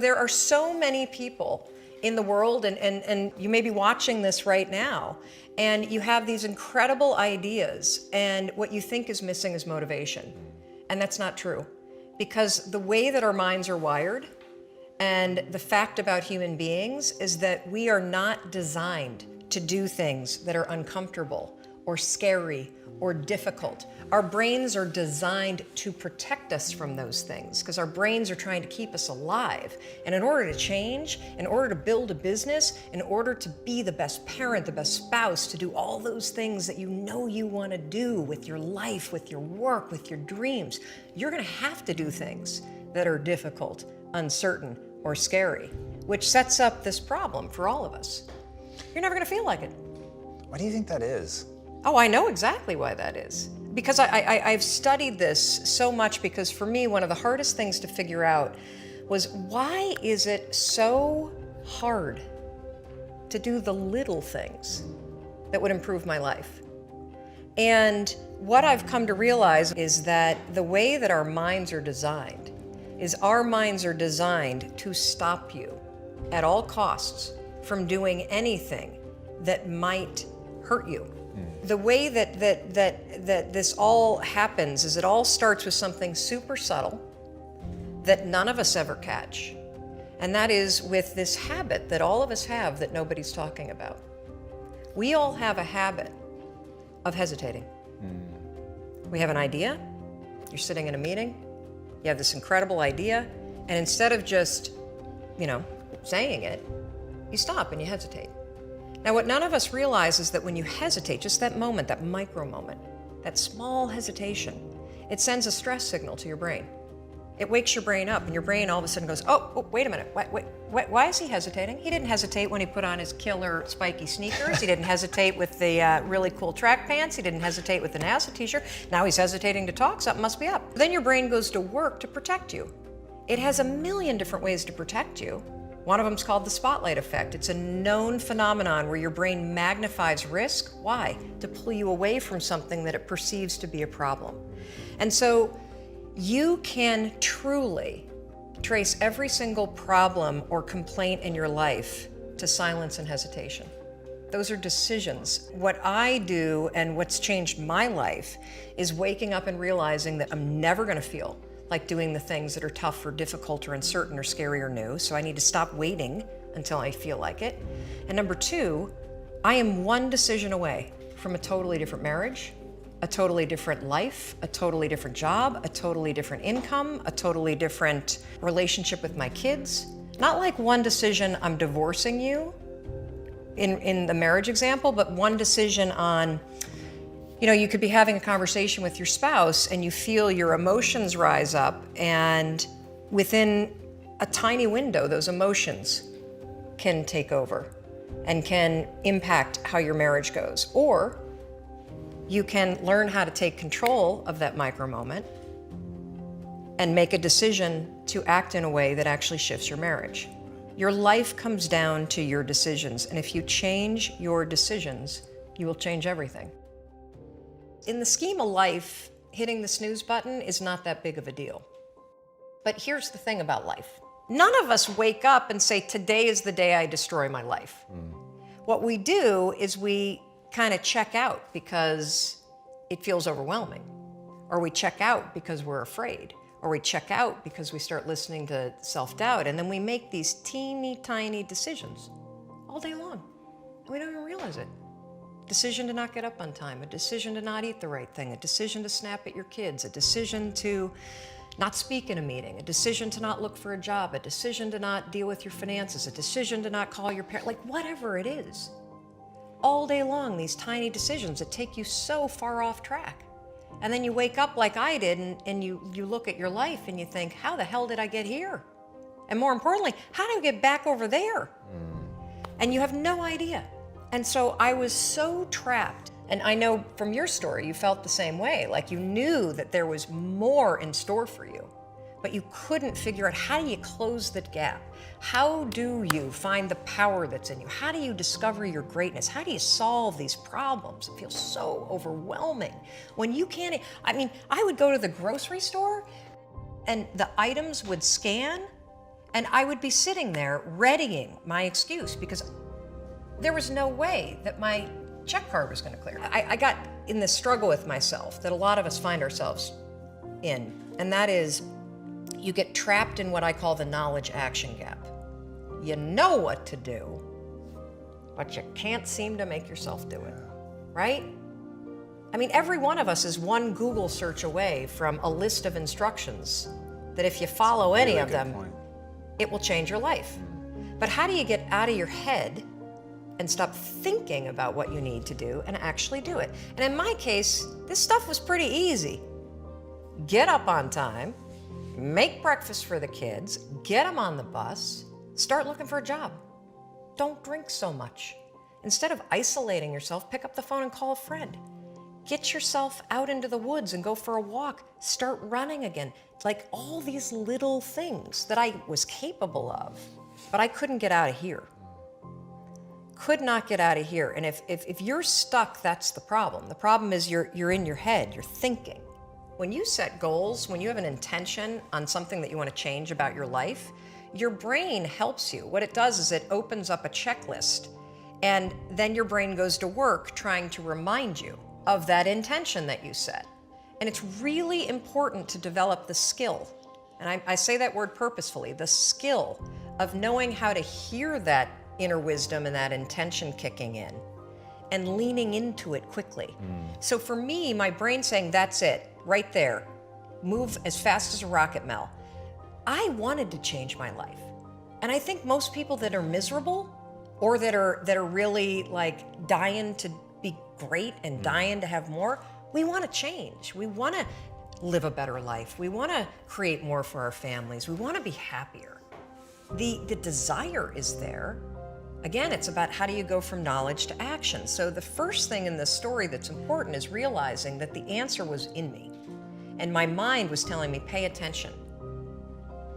There are so many people in the world, and you may be watching this right now, and you have these incredible ideas, and what you think is missing is motivation. And that's not true. Because the way that our minds are wired, and the fact about human beings is that we are not designed to do things that are uncomfortable or scary or difficult. Our brains are designed to protect us from those things because our brains are trying to keep us alive. And in order to change, in order to build a business, in order to be the best parent, the best spouse, to do all those things that you know you want to do with your life, with your work, with your dreams, you're going to have to do things that are difficult, uncertain, or scary, which sets up this problem for all of us. You're never going to feel like it. Why do you think that is? Oh, I know exactly why that is. Because I've studied this so much, because for me, one of the hardest things to figure out was, why is it so hard to do the little things that would improve my life? And what I've come to realize is that the way that our minds are designed is our minds are designed to stop you at all costs from doing anything that might hurt you. The way that this all happens is it all starts with something super subtle that none of us ever catch. And that is with this habit that all of us have that nobody's talking about. We all have a habit of hesitating. We have an idea, you're sitting in a meeting, you have this incredible idea, and instead of just, saying it, you stop and you hesitate. Now, what none of us realize is that when you hesitate, just that moment, that micro moment, that small hesitation, it sends a stress signal to your brain. It wakes your brain up, and your brain all of a sudden goes, oh, wait a minute, why is he hesitating? He didn't hesitate when he put on his killer spiky sneakers. He didn't hesitate with the really cool track pants. He didn't hesitate with the NASA t-shirt. Now he's hesitating to talk, something must be up. Then your brain goes to work to protect you. It has a million different ways to protect you. One of them is called the spotlight effect. It's a known phenomenon where your brain magnifies risk. Why? To pull you away from something that it perceives to be a problem. And so you can truly trace every single problem or complaint in your life to silence and hesitation. Those are decisions. What I do and what's changed my life is waking up and realizing that I'm never going to feel like doing the things that are tough or difficult or uncertain or scary or new. So I need to stop waiting until I feel like it. And number two, I am one decision away from a totally different marriage, a totally different life, a totally different job, a totally different income, a totally different relationship with my kids. Not like one decision, I'm divorcing you in the marriage example, but one decision on, you could be having a conversation with your spouse and you feel your emotions rise up, and within a tiny window, those emotions can take over and can impact how your marriage goes. Or you can learn how to take control of that micro moment and make a decision to act in a way that actually shifts your marriage. Your life comes down to your decisions, and if you change your decisions, you will change everything. In the scheme of life, hitting the snooze button is not that big of a deal. But here's the thing about life. None of us wake up and say, today is the day I destroy my life. What we do is we kind of check out because it feels overwhelming, or we check out because we're afraid, or we check out because we start listening to self-doubt, and then we make these teeny tiny decisions all day long, and we don't even realize it. Decision to not get up on time, a decision to not eat the right thing, a decision to snap at your kids, a decision to not speak in a meeting, a decision to not look for a job, a decision to not deal with your finances, a decision to not call your parents, like whatever it is. All day long, these tiny decisions that take you so far off track. And then you wake up like I did, and you look at your life and you think, how the hell did I get here? And more importantly, how do I get back over there? And you have no idea. And so I was so trapped. And I know from your story, you felt the same way. Like you knew that there was more in store for you, but you couldn't figure out, how do you close that gap? How do you find the power that's in you? How do you discover your greatness? How do you solve these problems? It feels so overwhelming when you can't. I would go to the grocery store and the items would scan And I would be sitting there readying my excuse because there was no way that my check card was going to clear. I got in this struggle with myself that a lot of us find ourselves in, and that is you get trapped in what I call the knowledge action gap. You know what to do, but you can't seem to make yourself do it, right? I mean, every one of us is one Google search away from a list of instructions that if you follow any of them, it will change your life. But how do you get out of your head and stop thinking about what you need to do and actually do it? And in my case, this stuff was pretty easy. Get up on time, make breakfast for the kids, get them on the bus, start looking for a job. Don't drink so much. Instead of isolating yourself, pick up the phone and call a friend. Get yourself out into the woods and go for a walk. Start running again. Like all these little things that I was capable of, but I couldn't get out of here. Could not get out of here. And if you're stuck, that's the problem. The problem is you're in your head, you're thinking. When you set goals, when you have an intention on something that you want to change about your life, your brain helps you. What it does is it opens up a checklist, and then your brain goes to work trying to remind you of that intention that you set. And it's really important to develop the skill, and I say that word purposefully, the skill of knowing how to hear that inner wisdom and that intention kicking in and leaning into it quickly. So for me, my brain saying, that's it, right there, move as fast as a rocket, Mel. I wanted to change my life. And I think most people that are miserable or that are really like dying to be great and dying to have more, we want to change. We want to live a better life. We want to create more for our families. We want to be happier. The desire is there. Again, it's about how do you go from knowledge to action. So the first thing in this story that's important is realizing that the answer was in me. And my mind was telling me, pay attention.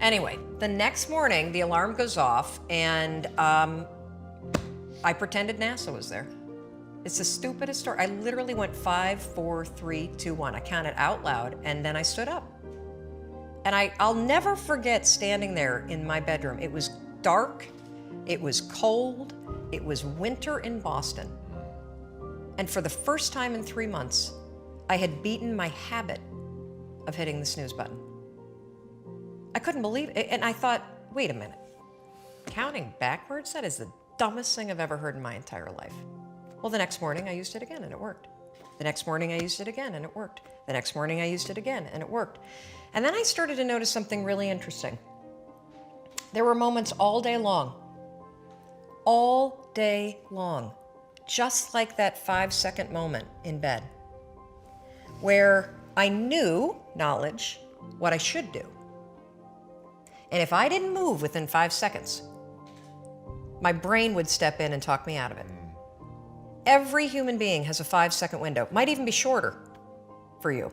Anyway, the next morning, the alarm goes off, and I pretended NASA was there. It's the stupidest story. I literally went 5, 4, 3, 2, 1. I counted out loud, and then I stood up. And I'll never forget standing there in my bedroom. It was dark, it was cold, it was winter in Boston. And for the first time in 3 months, I had beaten my habit of hitting the snooze button. I couldn't believe it, and I thought, wait a minute. Counting backwards? That is the dumbest thing I've ever heard in my entire life. Well, the next morning I used it again and it worked. The next morning I used it again and it worked. The next morning I used it again and it worked. And then I started to notice something really interesting. There were moments all day long, just like that 5-second moment in bed, where I knew, knowledge, what I should do. And if I didn't move within 5 seconds, my brain would step in and talk me out of it. Every human being has a 5-second window, might even be shorter for you.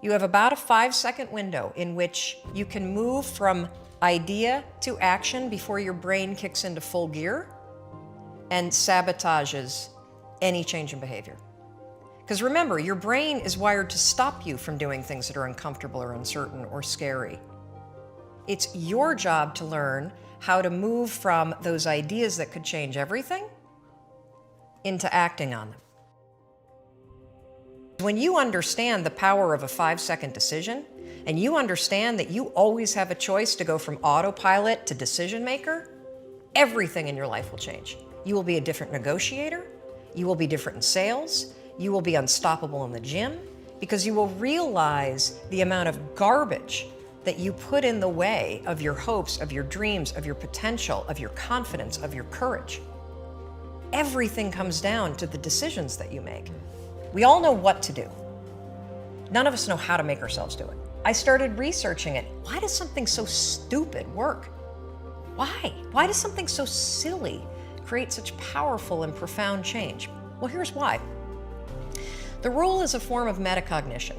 You have about a 5-second window in which you can move from idea to action before your brain kicks into full gear and sabotages any change in behavior. Because remember, your brain is wired to stop you from doing things that are uncomfortable or uncertain or scary. It's your job to learn how to move from those ideas that could change everything into acting on them. When you understand the power of a 5-second decision, and you understand that you always have a choice to go from autopilot to decision maker, everything in your life will change. You will be a different negotiator, you will be different in sales, you will be unstoppable in the gym, because you will realize the amount of garbage that you put in the way of your hopes, of your dreams, of your potential, of your confidence, of your courage. Everything comes down to the decisions that you make. We all know what to do. None of us know how to make ourselves do it. I started researching it. Why does something so stupid work? Why? Why does something so silly create such powerful and profound change? Well, here's why. The rule is a form of metacognition.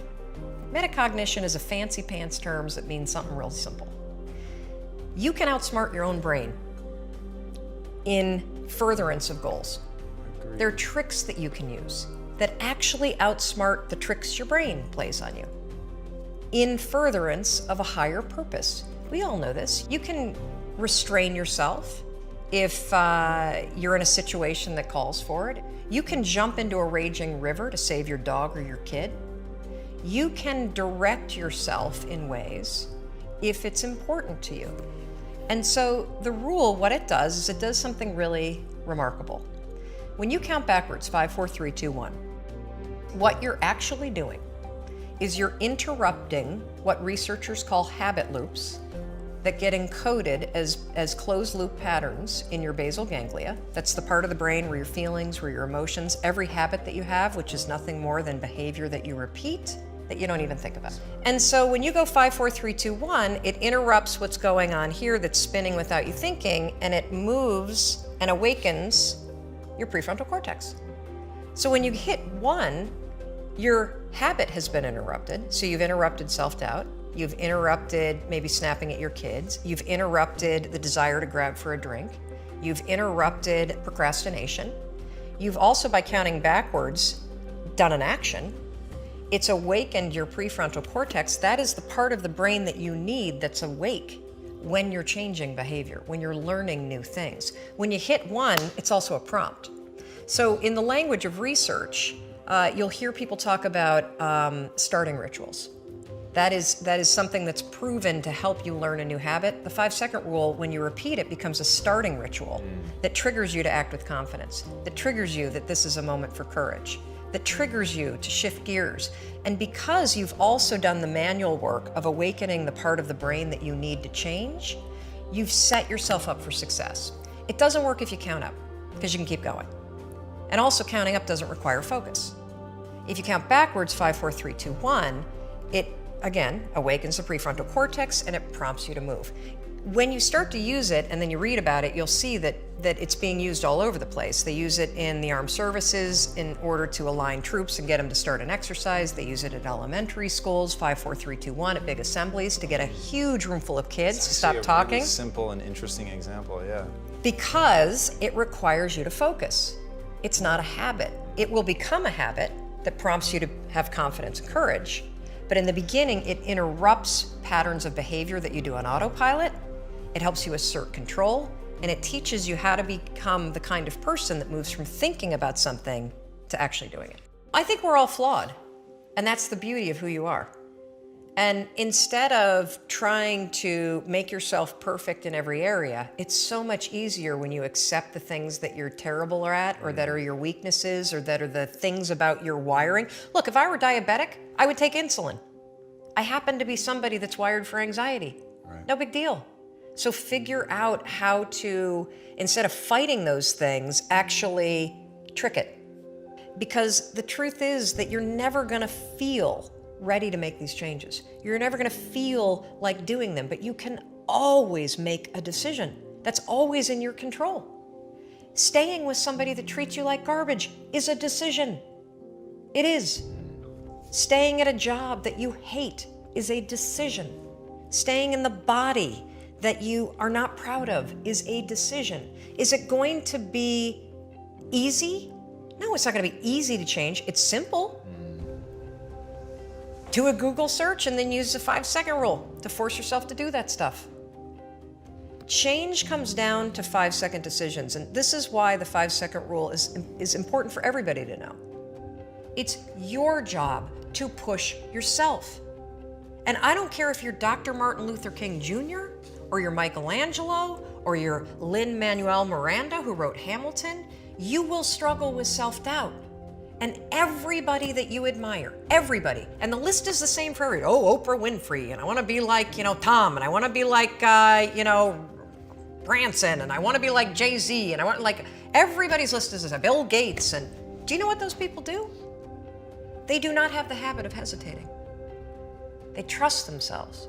Metacognition is a fancy pants term that means something real simple. You can outsmart your own brain in furtherance of goals. There are tricks that you can use that actually outsmart the tricks your brain plays on you in furtherance of a higher purpose. We all know this. You can restrain yourself if you're in a situation that calls for it. You can jump into a raging river to save your dog or your kid. You can direct yourself in ways if it's important to you. And so the rule, what it does is it does something really remarkable. When you count backwards, 5, 4, 3, 2, 1, what you're actually doing is you're interrupting what researchers call habit loops that get encoded as closed loop patterns in your basal ganglia. That's the part of the brain where your feelings, where your emotions, every habit that you have, which is nothing more than behavior that you repeat that you don't even think about. And so when you go 5, 4, 3, 2, 1, it interrupts what's going on here that's spinning without you thinking, and it moves and awakens your prefrontal cortex. So when you hit 1, your habit has been interrupted. So you've interrupted self-doubt. You've interrupted maybe snapping at your kids. You've interrupted the desire to grab for a drink. You've interrupted procrastination. You've also, by counting backwards, done an action. It's awakened your prefrontal cortex. That is the part of the brain that you need that's awake when you're changing behavior, when you're learning new things. When you hit 1, it's also a prompt. So in the language of research, you'll hear people talk about starting rituals. That is something that's proven to help you learn a new habit. The 5-second rule, when you repeat it, becomes a starting ritual that triggers you to act with confidence, that triggers you that this is a moment for courage, that triggers you to shift gears. And because you've also done the manual work of awakening the part of the brain that you need to change, you've set yourself up for success. It doesn't work if you count up, because you can keep going. And also, counting up doesn't require focus. If you count backwards, 5, 4, 3, 2, 1, it again awakens the prefrontal cortex and it prompts you to move. When you start to use it and then you read about it, you'll see that it's being used all over the place. They use it in the armed services in order to align troops and get them to start an exercise. They use it at elementary schools, 5, 4, 3, 2, 1, at big assemblies to get a huge room full of kids to stop talking. Really simple and interesting example, yeah. Because it requires you to focus. It's not a habit. It will become a habit that prompts you to have confidence and courage. But in the beginning, it interrupts patterns of behavior that you do on autopilot. It helps you assert control, and it teaches you how to become the kind of person that moves from thinking about something to actually doing it. I think we're all flawed, and that's the beauty of who you are. And instead of trying to make yourself perfect in every area, it's so much easier when you accept the things that you're terrible at, or that are your weaknesses, or that are the things about your wiring. Look, if I were diabetic, I would take insulin. I happen to be somebody that's wired for anxiety. Right. No big deal. So figure out how to, instead of fighting those things, actually trick it. Because the truth is that you're never gonna feel ready to make these changes. You're never gonna feel like doing them, but you can always make a decision. That's always in your control. Staying with somebody that treats you like garbage is a decision. It is. Staying at a job that you hate is a decision. Staying in the body that you are not proud of is a decision. Is it going to be easy? No, it's not going to be easy to change. It's simple. Do a Google search and then use the 5-second rule to force yourself to do that stuff. Change comes down to 5-second decisions, and this is why the 5-second rule is important for everybody to know. It's your job to push yourself. And I don't care if you're Dr. Martin Luther King Jr., or you're Michelangelo, or you're Lin-Manuel Miranda, who wrote Hamilton, you will struggle with self-doubt. And everybody that you admire, everybody, and the list is the same for everybody. Oh, Oprah Winfrey, and I want to be like, Tom, and I want to be like, Branson, and I want to be like Jay-Z, and I want everybody's list is Bill Gates, and do you know what those people do? They do not have the habit of hesitating. They trust themselves.